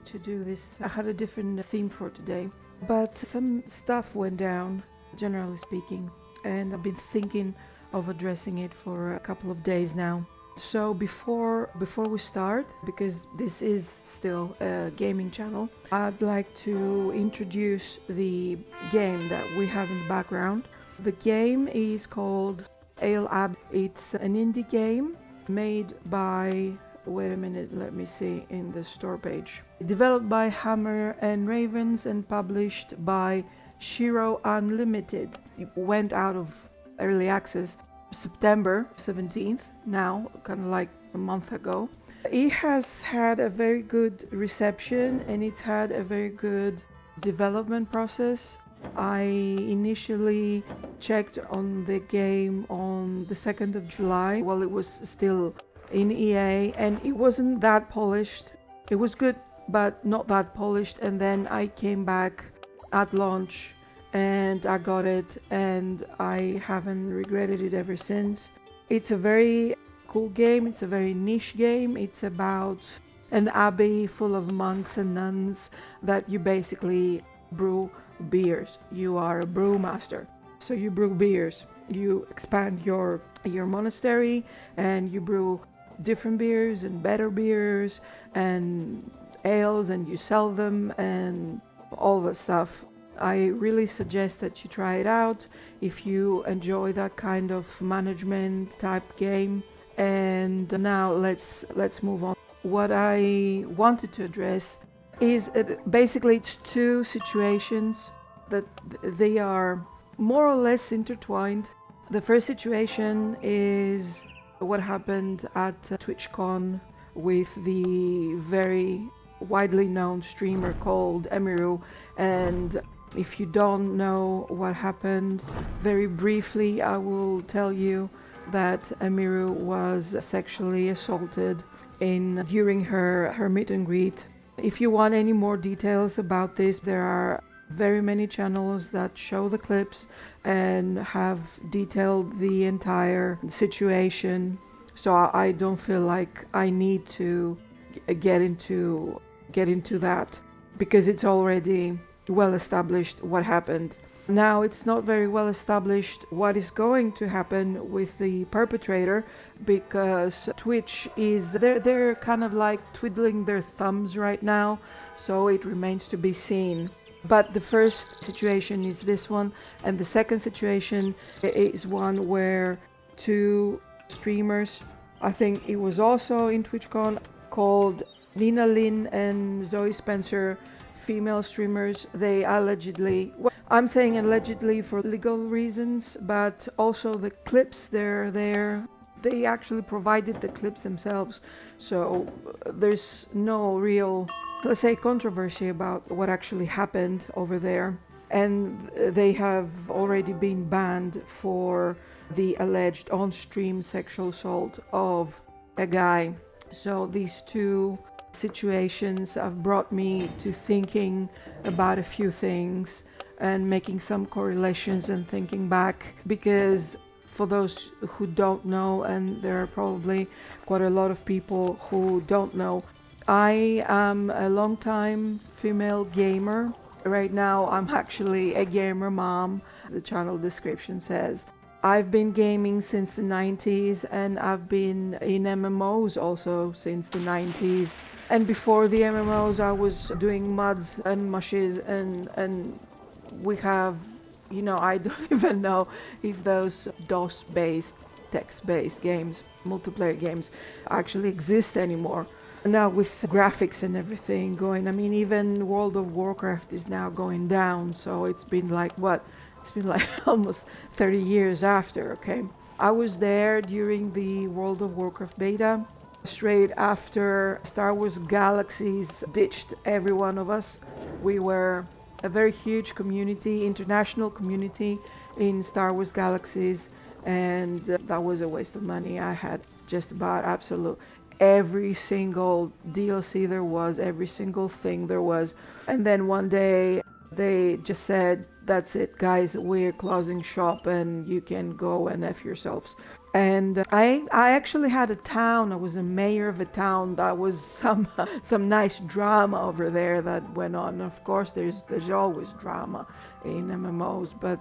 to do this. I had a different theme for today, but some stuff went down, generally speaking, and I've been thinking of addressing it for a couple of days now. So before we start, because this is still a gaming channel, I'd like to introduce the game that we have in the background. The game is called Ale Ab. It's an indie game made by, wait a minute, let me see in the store page. Developed by Hammer and Ravens and published by Shiro Unlimited. It went out of early access September 17th, now, kind of like a month ago. It has had a very good reception and it's had a very good development process. I initially checked on the game on the 2nd of July while it was still in EA, and it wasn't that polished. It was good, but not that polished. And then I came back at launch and I got it, and I haven't regretted it ever since. It's a very cool game. It's a very niche game. It's about an abbey full of monks and nuns that you basically brew beers. You are a brewmaster, so you brew beers. You expand your monastery and you brew different beers and better beers and ales, and you sell them and all that stuff. I really suggest that you try it out if you enjoy that kind of management type game. And now let's move on. What I wanted to address is basically it's two situations that they are more or less intertwined. The first situation is what happened at TwitchCon with the very widely known streamer called Emiru. And if you don't know what happened, very briefly I will tell you that Emiru was sexually assaulted during her meet and greet. If you want any more details about this, there are very many channels that show the clips and have detailed the entire situation. So I don't feel like I need to get into that because it's already well established what happened. Now it's not very well established what is going to happen with the perpetrator, because Twitch is they're kind of like twiddling their thumbs right now, so it remains to be seen. But the first situation is this one, and the second situation is one where two streamers, I think it was also in TwitchCon, called Nina Lin and Zoe Spencer, female streamers. They allegedly, I'm saying allegedly for legal reasons, but also the clips they're there, they actually provided the clips themselves, so there's no real, let's say, controversy about what actually happened over there. And they have already been banned for the alleged on-stream sexual assault of a guy. So these two situations have brought me to thinking about a few things and making some correlations and thinking back, because for those who don't know, and there are probably quite a lot of people who don't know, I am a long-time female gamer. Right now I'm actually a gamer mom, the channel description says. I've been gaming since the 90s, and I've been in MMOs also since the 90s. And before the MMOs, I was doing mods and mushes, and we have, I don't even know if those DOS-based, text-based games, multiplayer games, actually exist anymore. Now with graphics and everything going, even World of Warcraft is now going down, so it's been like, It's been like almost 30 years after, okay? I was there during the World of Warcraft beta, straight after Star Wars Galaxies ditched every one of us. We were a very huge community, international community in Star Wars Galaxies, and that was a waste of money. I had just about every single DLC there was, every single thing there was. And then one day they just said, that's it guys, we're closing shop and you can go and F yourselves. And I actually had a town. I was a mayor of a town. That was some some nice drama over there that went on. Of course, there's always drama in MMOs, but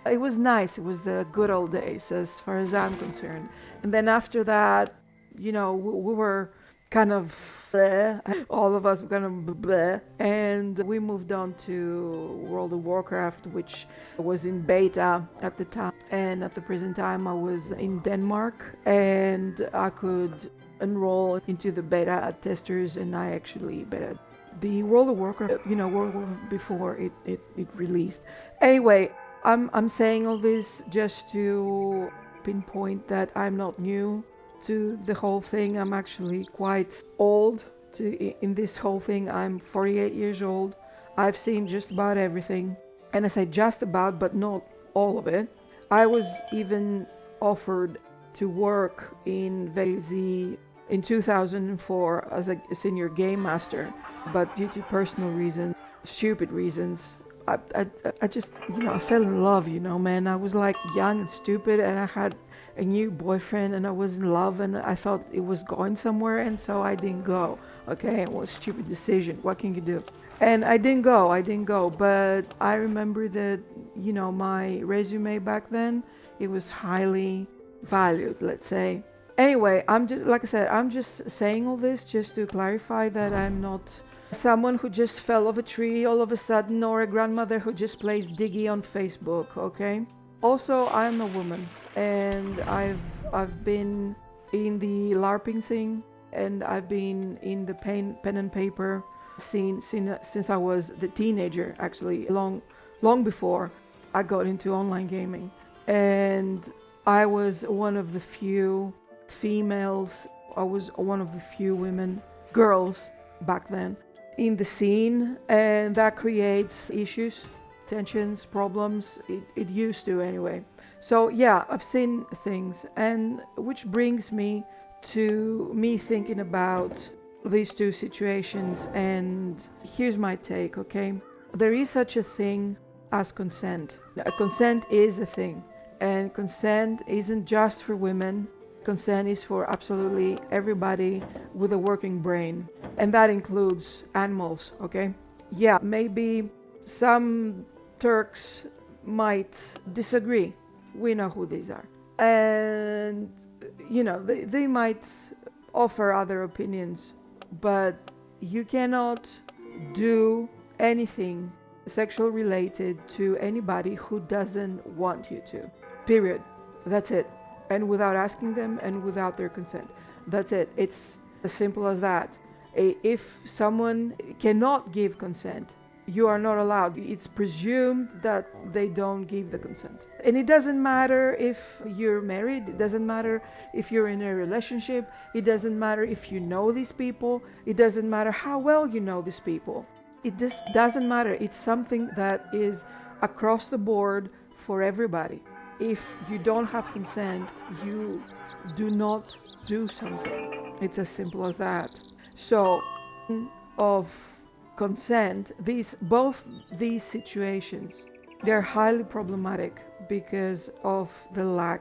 it was nice. It was the good old days, as far as I'm concerned. And then after that, we were kind of bleh, all of us were kind of bleh, and we moved on to World of Warcraft, which was in beta at the time. And at the present time, I was in Denmark, and I could enroll into the beta testers, and I actually beta the World of Warcraft, World of Warcraft before it released. Anyway, I'm saying all this just to pinpoint that I'm not new to the whole thing. I'm actually quite old in this whole thing. I'm 48 years old. I've seen just about everything. And I say just about, but not all of it. I was even offered to work in VZ in 2004 as a senior game master, but due to personal reasons, stupid reasons, I just, I fell in love, man. I was like young and stupid, and I had a new boyfriend, and I was in love, and I thought it was going somewhere, and so I didn't go. Okay, it was a stupid decision. What can you do? And I didn't go, but I remember that, my resume back then, it was highly valued, let's say. Anyway, like I said, I'm just saying all this just to clarify that I'm not someone who just fell off a tree all of a sudden, or a grandmother who just plays Diggy on Facebook, okay? Also, I'm a woman, and I've been in the LARPing scene, and I've been in the pen and paper scene since I was the teenager, actually, long before I got into online gaming. And I was one of the few females, I was one of the few girls back then in the scene, and that creates issues, tensions, problems. It used to anyway. So yeah, I've seen things, and which brings me to me thinking about these two situations. And here's my take, okay? There is such a thing as consent. Consent is a thing, and consent isn't just for women. Consent is for absolutely everybody with a working brain, and that includes animals, okay? Yeah, maybe some Turks might disagree. We know who these are. And, they might offer other opinions, but you cannot do anything sexual related to anybody who doesn't want you to. Period. That's it. And without asking them and without their consent. That's it. It's as simple as that. If someone cannot give consent, you are not allowed. It's presumed that they don't give the consent. And it doesn't matter if you're married. It doesn't matter if you're in a relationship. It doesn't matter if you know these people. It doesn't matter how well you know these people. It just doesn't matter. It's something that is across the board for everybody. If you don't have consent, you do not do something. It's as simple as that. So, of consent, both these situations, they're highly problematic because of the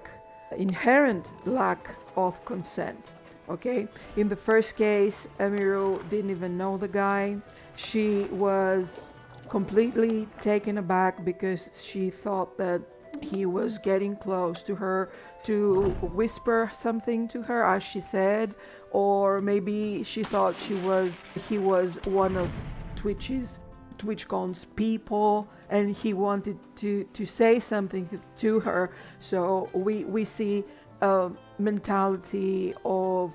inherent lack of consent. Okay? In the first case, Emiru didn't even know the guy. She was completely taken aback because she thought that he was getting close to her to whisper something to her, as she said, or maybe she thought he was one of TwitchCon's people, and he wanted to say something to her. So we see a mentality of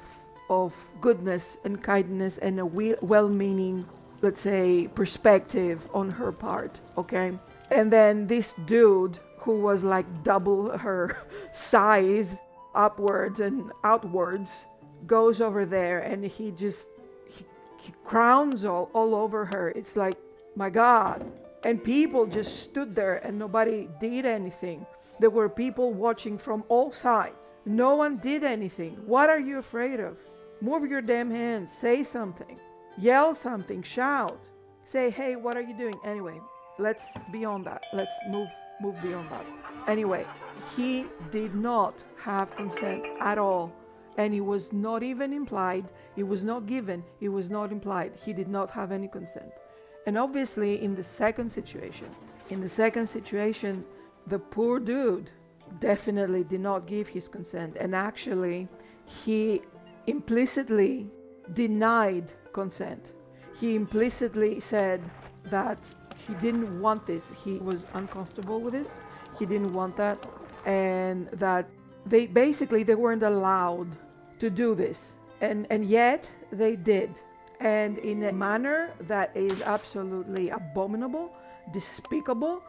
goodness and kindness and a well-meaning, let's say, perspective on her part, okay? And then this dude, who was like double her size, upwards and outwards, goes over there, and he crowns all over her. It's like, my God. And people just stood there and nobody did anything. There were people watching from all sides. No one did anything. What are you afraid of? Move your damn hands. Say something. Yell something. Shout. Say, hey, what are you doing? Anyway, let's beyond that. Let's move beyond that. Anyway, he did not have consent at all. And it was not even implied, it was not given, it was not implied. He did not have any consent. And obviously, in the second situation, the poor dude definitely did not give his consent. And actually, he implicitly denied consent. He implicitly said that he didn't want this. He was uncomfortable with this. He didn't want that. And that they weren't allowed to do this. And yet they did. And in a manner that is absolutely abominable, despicable.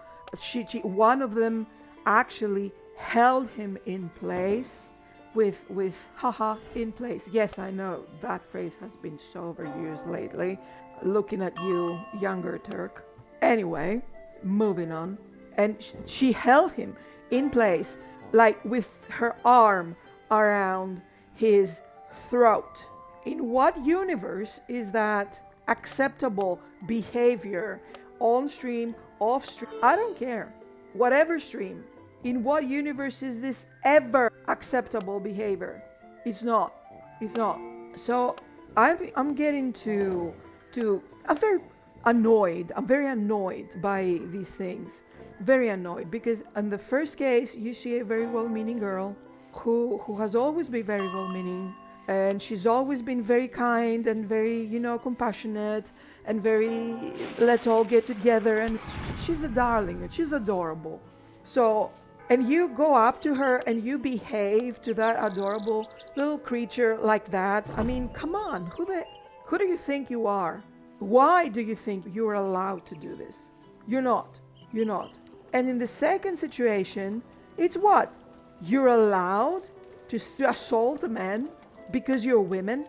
One of them actually held him in place with haha in place. Yes, I know that phrase has been so overused lately. Looking at you, younger Turk. Anyway, moving on. And she held him in place, like with her arm around his throat. In what universe is that acceptable behavior? On stream, off stream, I don't care. Whatever stream. In what universe is this ever acceptable behavior? It's not. It's not. So I'm getting to I'm very annoyed by these things. Very annoyed, because in the first case you see a very well-meaning girl who has always been very well-meaning, and she's always been very kind and very, compassionate and very let's all get together, and she's a darling and she's adorable. So, and you go up to her and you behave to that adorable little creature like that. I mean, come on, who do you think you are? Why do you think you're allowed to do this? You're not. And in the second situation, it's what? You're allowed to assault a man because you're women?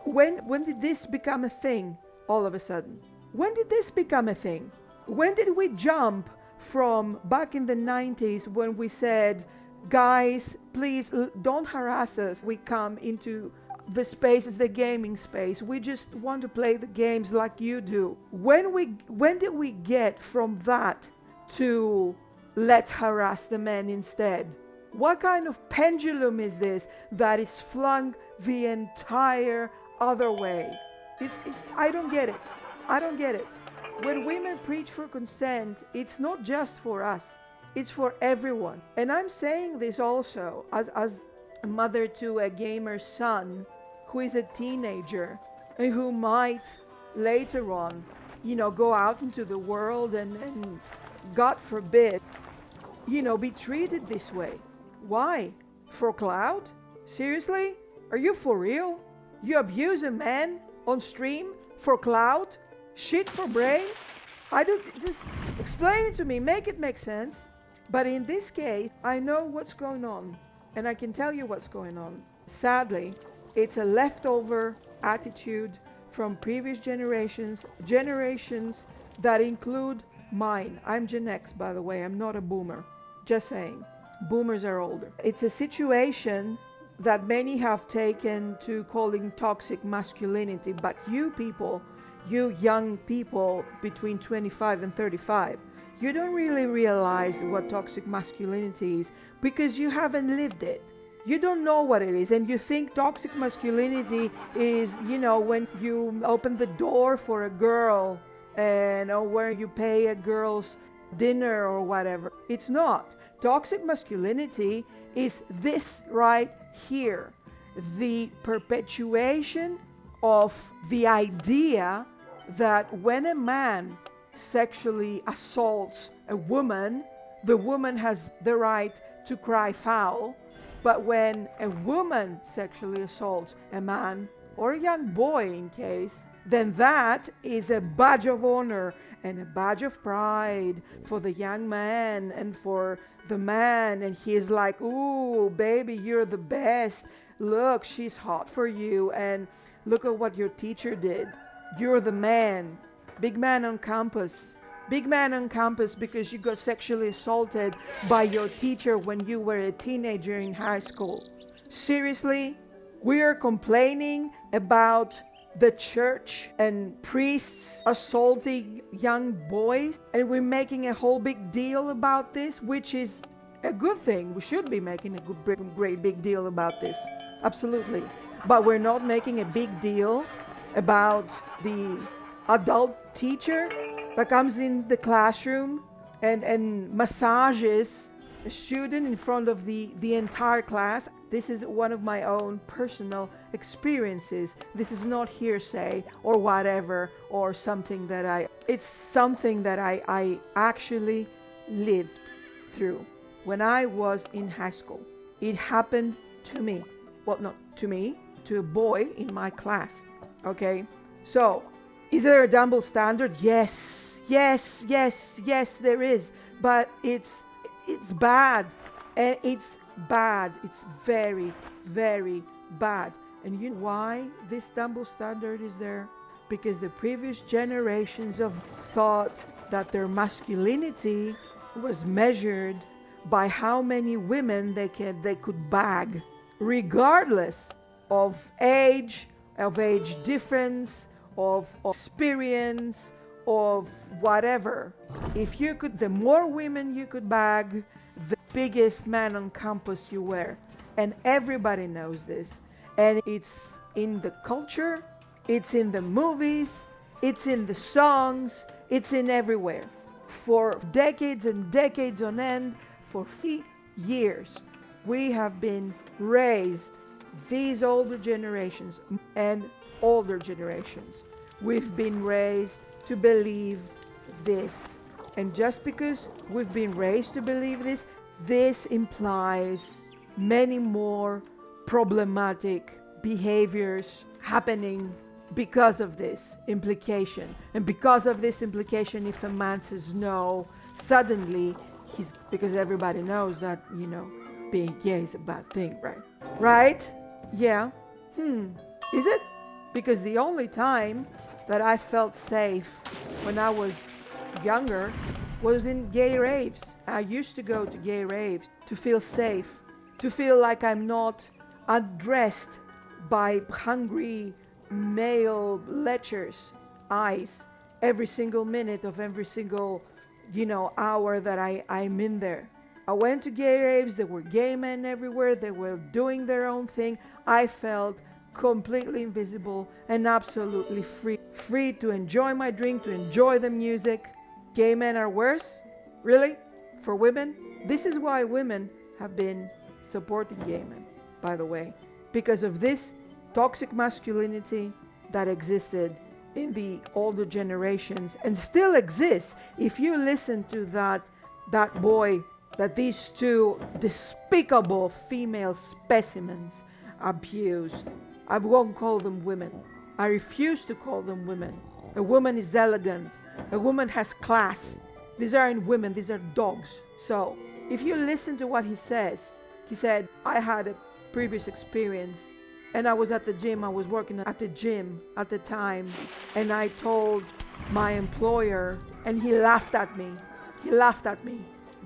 When did this become a thing all of a sudden? When did this become a thing? When did we jump from back in the 90s when we said, guys, please don't harass us. We come into the space is the gaming space. We just want to play the games like you do. When did we get from that to let's harass the men instead? What kind of pendulum is this that is flung the entire other way? I don't get it. When women preach for consent, it's not just for us. It's for everyone. And I'm saying this also as a mother to a gamer son who is a teenager and who might later on, go out into the world and God forbid, be treated this way. Why? For clout? Seriously? Are you for real? You abuse a man on stream for clout? Shit for brains? Just explain it to me, make it make sense. But in this case, I know what's going on, and I can tell you what's going on. Sadly, it's a leftover attitude from previous generations that include mine. I'm Gen X, by the way, I'm not a boomer. Just saying, boomers are older. It's a situation that many have taken to calling toxic masculinity, but you people, you young people between 25 and 35, you don't really realize what toxic masculinity is because you haven't lived it. You don't know what it is, and you think toxic masculinity is, when you open the door for a girl and or where you pay a girl's dinner or whatever. It's not. Toxic masculinity is this right here. The perpetuation of the idea that when a man sexually assaults a woman, the woman has the right to cry foul. But when a woman sexually assaults a man, or a young boy in case, then that is a badge of honor and a badge of pride for the young man and for the man. And he is like, ooh, baby, you're the best. Look, she's hot for you. And look at what your teacher did. You're the man. Big man on campus. Big man on campus because you got sexually assaulted by your teacher when you were a teenager in high school. Seriously? We are complaining about the church and priests assaulting young boys, and we're making a whole big deal about this, which is a good thing. We should be making a great big deal about this. Absolutely. But we're not making a big deal about the adult teacher that comes in the classroom and massages a student in front of the entire class. This is one of my own personal experiences. This is not hearsay or whatever, or something that it's something that I actually lived through when I was in high school. It happened to me. Well, not to me, to a boy in my class. Okay? So, is there a double standard? Yes, there is. But it's bad. And it's bad. It's very, very bad. And you know why this double standard is there? Because the previous generations of thought that their masculinity was measured by how many women they could bag, regardless of age difference, of experience, of whatever. If you could, the more women you could bag, the biggest man on campus you were. And everybody knows this. And it's in the culture, it's in the movies, it's in the songs, it's in everywhere. For decades and decades on end, for 50 years, we have been raised, these older generations and older generations, we've been raised to believe this. And just because we've been raised to believe this, this implies many more problematic behaviors happening because of this implication. And because of this implication, if a man says no, suddenly because everybody knows that, being gay is a bad thing, right? Right? Yeah. Is it? Because the only time that I felt safe when I was younger was in gay raves. I used to go to gay raves to feel safe, to feel like I'm not addressed by hungry male lechers' eyes every single minute of every single, hour that I'm in there. I went to gay raves, there were gay men everywhere, they were doing their own thing. I felt completely invisible and absolutely free to enjoy my drink, to enjoy the music. Gay men are worse? Really? For women? This is why women have been supporting gay men, by the way, because of this toxic masculinity that existed in the older generations and still exists. If you listen to that boy that these two despicable female specimens abused, I won't call them women. I refuse to call them women. A woman is elegant. A woman has class. These aren't women, these are dogs. So, if you listen to what he says, he said, I had a previous experience and I was at the gym. I was working at the gym at the time, and I told my employer, and he laughed at me.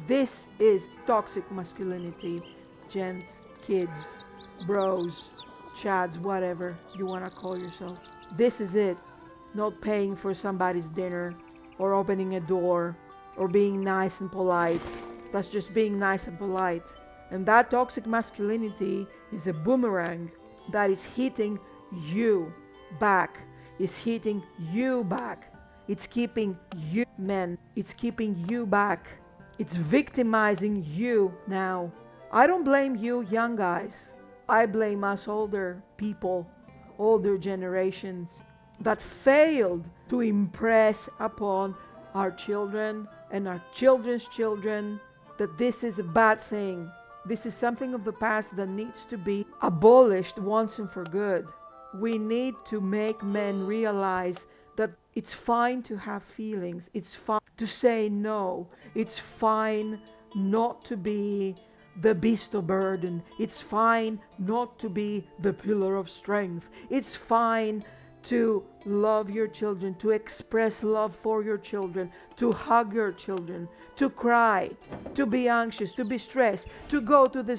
This is toxic masculinity, gents, kids, bros, chads, whatever you want to call yourself. This is it. Not paying for somebody's dinner, or opening a door, or being nice and polite. That's just being nice and polite. And that toxic masculinity is a boomerang that is hitting you back. It's hitting you back. It's keeping you men. It's keeping you back. It's victimizing you now. I don't blame you young guys. I blame us older people, older generations that failed to impress upon our children and our children's children that this is a bad thing. This is something of the past that needs to be abolished once and for good. We need to make men realize that it's fine to have feelings. It's fine to say no. It's fine not to be the beast of burden. It's fine not to be the pillar of strength. It's fine to love your children, to express love for your children, to hug your children, to cry, to be anxious, to be stressed, to go to the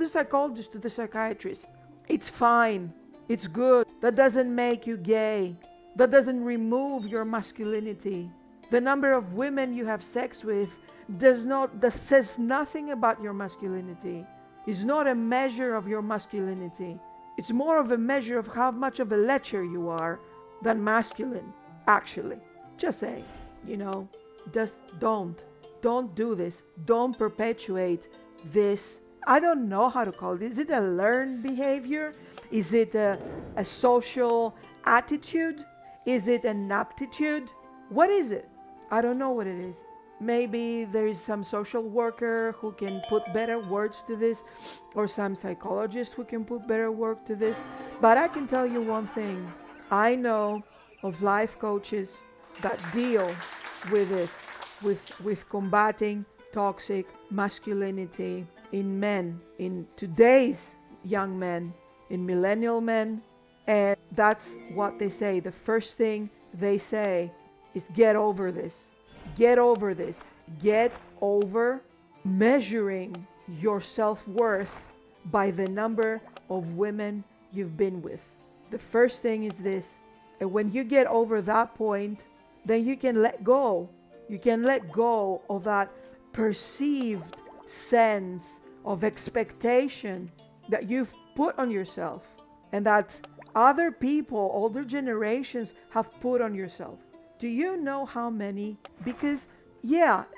psychologist, to the psychiatrist. It's fine. It's good. That doesn't make you gay. That doesn't remove your masculinity. The number of women you have sex with that says nothing about your masculinity. It's not a measure of your masculinity. It's more of a measure of how much of a lecher you are than masculine, actually. Just say, just don't do this. Don't perpetuate this. I don't know how to call it. Is it a learned behavior? Is it a social attitude? Is it an aptitude? What is it? I don't know what it is. Maybe there is some social worker who can put better words to this, or some psychologist who can put better words to this. But I can tell you one thing. I know of life coaches that deal with this, with combating toxic masculinity in men, in today's young men, in millennial men. And that's what they say. The first thing they say is get over this. Get over this. Get over measuring your self-worth by the number of women you've been with. The first thing is this. And when you get over that point, then you can let go. You can let go of that perceived sense of expectation that you've put on yourself and that other people, older generations have put on yourself. Do you know how many? Because,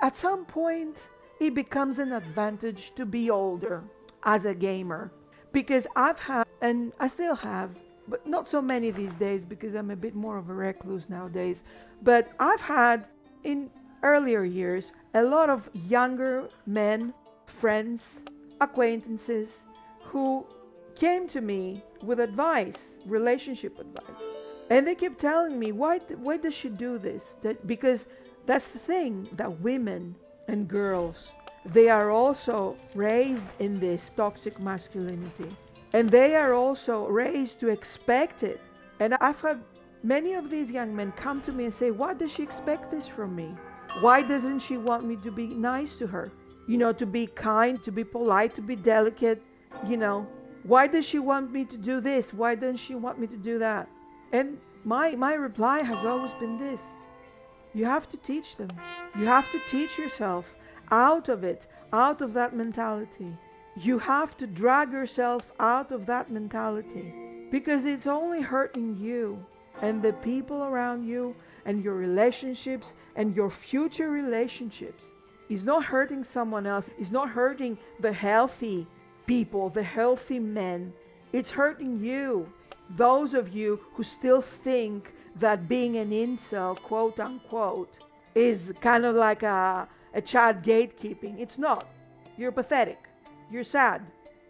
at some point, it becomes an advantage to be older as a gamer. Because I've had, and I still have, but not so many these days because I'm a bit more of a recluse nowadays. But I've had, in earlier years, a lot of younger men, friends, acquaintances, who came to me with advice, relationship advice. And they kept telling me, why does she do this? Because that's the thing, that women and girls, they are also raised in this toxic masculinity. And they are also raised to expect it. And I've had many of these young men come to me and say, why does she expect this from me? Why doesn't she want me to be nice to her? To be kind, to be polite, to be delicate, Why does she want me to do this? Why doesn't she want me to do that? And my reply has always been this. You have to teach them. You have to teach yourself out of it, out of that mentality. You have to drag yourself out of that mentality because it's only hurting you and the people around you and your relationships and your future relationships. It's not hurting someone else. It's not hurting the healthy people, the healthy men. It's hurting you. Those of you who still think that being an incel, quote unquote, is kind of like a child gatekeeping. It's not. You're pathetic. You're sad.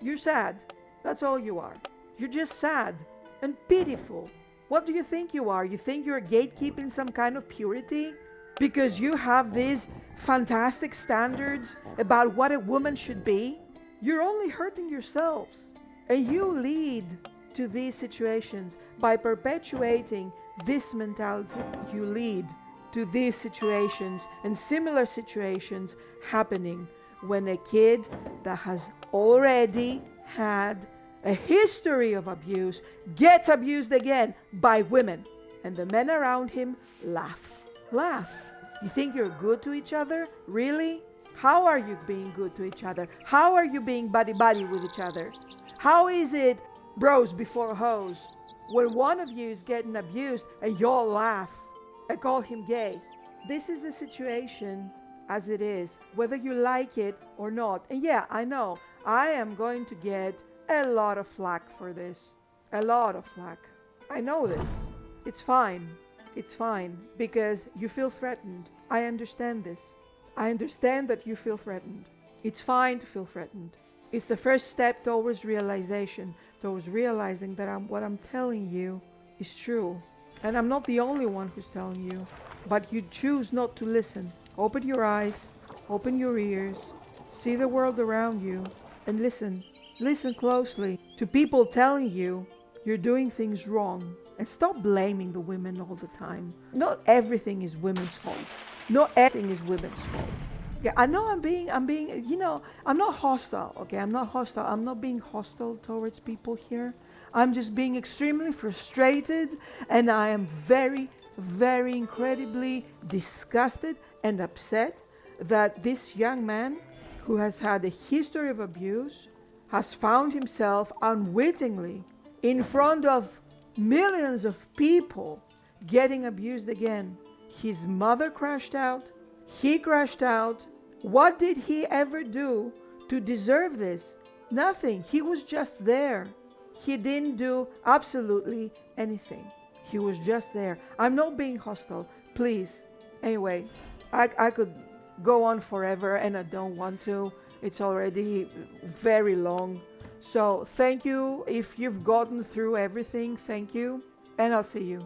You're sad. That's all you are. You're just sad and pitiful. What do you think you are? You think you're gatekeeping some kind of purity? Because you have these fantastic standards about what a woman should be? You're only hurting yourselves. And you lead to these situations by perpetuating this mentality. You lead to these situations and similar situations happening when a kid that has already had a history of abuse gets abused again by women, and the men around him laugh. You think you're good to each other? Really? How are you being good to each other? How are you being buddy-buddy with each other? How is it bros before hoes when one of you is getting abused and you all laugh and call him gay? This is the situation as it is, whether you like it or not. And I know I am going to get a lot of flack for this. A lot of flack. I know this. It's fine. It's fine because you feel threatened. I understand this. I understand that you feel threatened. It's fine to feel threatened. It's the first step towards realization, towards realizing that what I'm telling you is true. And I'm not the only one who's telling you, but you choose not to listen. Open your eyes, open your ears, see the world around you, and listen. Listen closely to people telling you you're doing things wrong. And stop blaming the women all the time. Not everything is women's fault. Not everything is women's fault. Yeah, I know I'm being, I'm not hostile, okay? I'm not hostile. I'm not being hostile towards people here. I'm just being extremely frustrated, and I am very, very incredibly disgusted and upset that this young man who has had a history of abuse has found himself unwittingly in front of millions of people getting abused again. His mother crashed out. He crashed out. What did he ever do to deserve this? Nothing. He was just there. He didn't do absolutely anything. He was just there. I'm not being hostile. Please. Anyway, I could go on forever and I don't want to. It's already very long. So thank you. If you've gotten through everything, thank you. And I'll see you.